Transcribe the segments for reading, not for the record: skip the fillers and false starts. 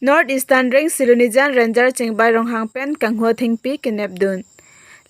North Eastern Ring Silunijan Ranger Chengbai Ronghang Pen Kanghu Thengpi kenep dun.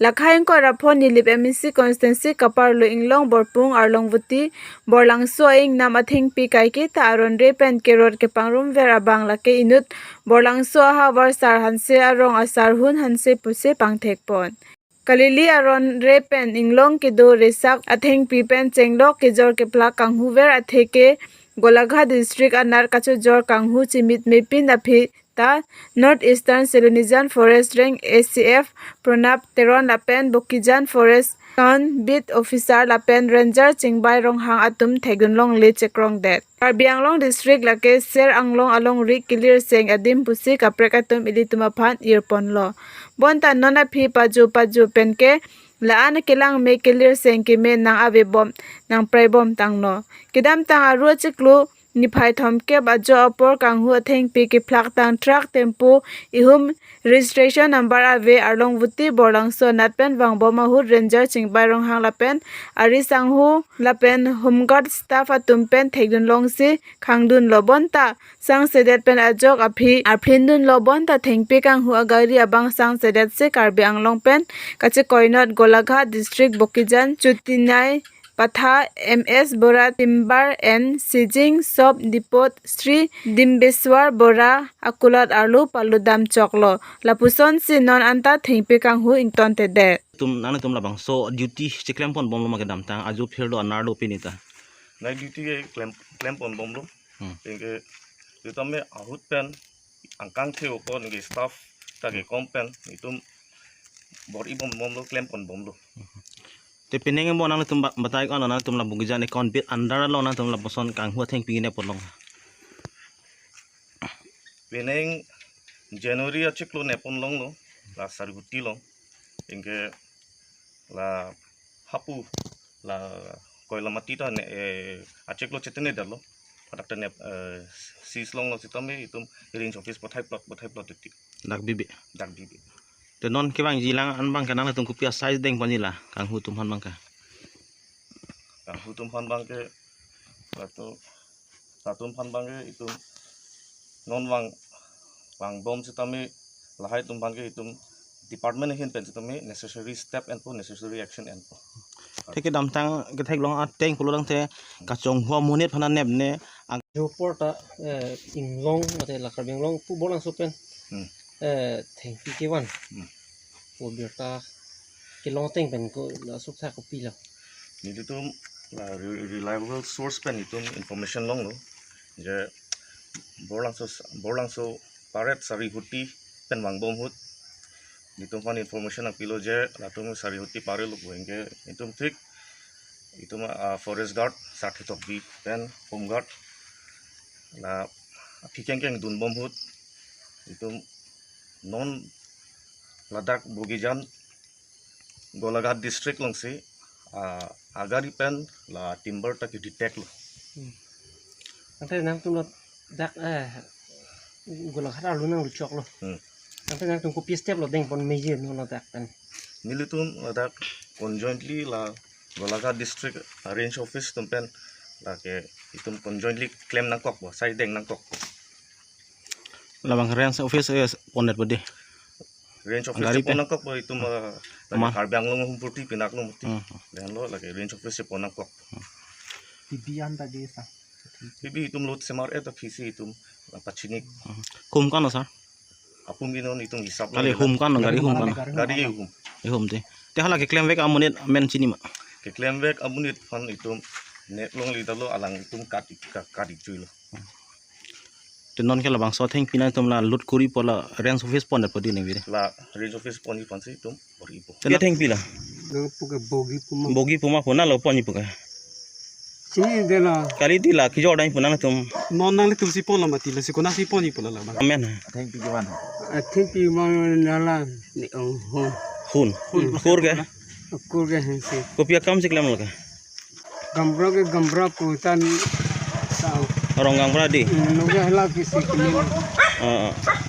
Lakhain ko rapon nilip MNC constancy kapar lo inglong borpung arlong vuti borlang soing nam athengpi kaiki ta aron re pen kerot ke pangrum ver abang lake inut borlang so ha war sar hanse arong asar hun hanse puse pangthek pon. Kalili aron re pen inglong ke do resak athengpi pen chenglok ke jor ke plak kanghu ver atheke Golagha district anar kachu jor kanghu chimit mepin aphi ta North Eastern Silunijan Forest Range ACF Pronap Teron Lapen Bokijan Forest Con Bit Officer Lapen Ranger Chingbai Ronghang Atum Thegunlong Le Chekrong Det Karbianglong district lake Ser Anglong along Rik Kilir Seng Adim Pusi Kaprekatum Ilituma Phan Irpon Lo Bonta Nona Phi Paju Penke Laan kilang me kilir seng ki me nang ave bom nang pray bom tang no kidam tang aru chiklu ni phai thom ke ba jo apor kanghu thengpi ki flak tang truck tempo ihum registration number ave arlong vuti borlang so natpen wang boma hu ranger chingbai rong hang lapen ari sanghu lapen homeguard staff atum pen thegdun long si khangdun lobon ta sang sedet pen ajok aphi arphindun lobon ta thengpi kanghu agari abang sang sedet se karbi anglong pen kache koinot Golagha district Bokijan Chutinai Patha MS Bora Timber and Sijing Sop Dipot Sri Dimbeswar Bora Akulat Arlu Paludam Choklo Lapuson si non anta thengpi kanghu ington te de tum nana tum labang so duty chiklem pon bom lo magadam ta aju phir lo anar lo pinita na duty ke claim pon bom lo ke tutame ahut pen angkang theo ko nge staff ta ke kompen itum bor ibom bom lo claim pon bom lo te pineng mo nana tum batai ko nana tum labung jane kon bit andar lo na tum laboson kang hu theng pine polong pineng January a chiklo ne pon long lo la sarguti long inge la hapu la koila matita ne acheklo chetene dalo adakta ne sis long lo sitame itum range office pathai plot ti dak bibi dak bibi te non ke bang jilang an bang kana tum kupia size deng panila kang hu tum han bang ka hutum phan bang ke satum phan bang ke itum non wang bom sitame lahai tum bang ke itum department hin pen sitame necessary step and po necessary action and po theke dam tang ke thek long a teng pulang te ka chong hua munit phana nep ne Reporta inglong ate lakar binglong pu bolang supen thengpi ke wan Abirta kilong teng pen ko la suksa ko pila ni itum reliable source pen itum information long lo je borlang so paret sari huti pen wang bom hut itum fan information ang pilo je latum sari huti pare lo buenge itum thik itum forest guard sakhi tok bi pen home guard la pikeng dun bom hut itum non Ladakh Bogijan Golagha district long si agari pen la timber ta ki detect lo ante nang tum dak Golagha lu nang lu chok lo ante nang tum ko pi step lo deng pon meje no la dak pen nilitum Ladakh conjointly la Golagha district range office tum pen la ke itum conjointly claim nang kok bo sai deng nang kok labang range office ponet bode range office pon nang kok bo itum Karbianglong humpurti pinaklong muti dan lo la ke range office pon nang kok bibian ta desa bibi itum lot semar eta fisi itum pachinik hum kan sa apum ginon itum hisap kali hum kan gari hum kan gari hum te te hala ke claim vek amunit men chini ma ke claim vek amunit fan itum net long li dalo alang itum kati chui lo te non ke labang so theng pina tum la lut kuri pola range office ponet podi ne bire la range office pon ipan si itum bor ipo te theng pila puga bogi bogi puma puna lo poni puka sini de la kali di la ki jordan puna tum non nang tum si pon la mati la si kona si pon ipola la amen thengpi ma nala ni hun kur ke kurge hensi kopia kam siklam lo ka gambra ko tan sa ronggang pradi nuga hela kisi kini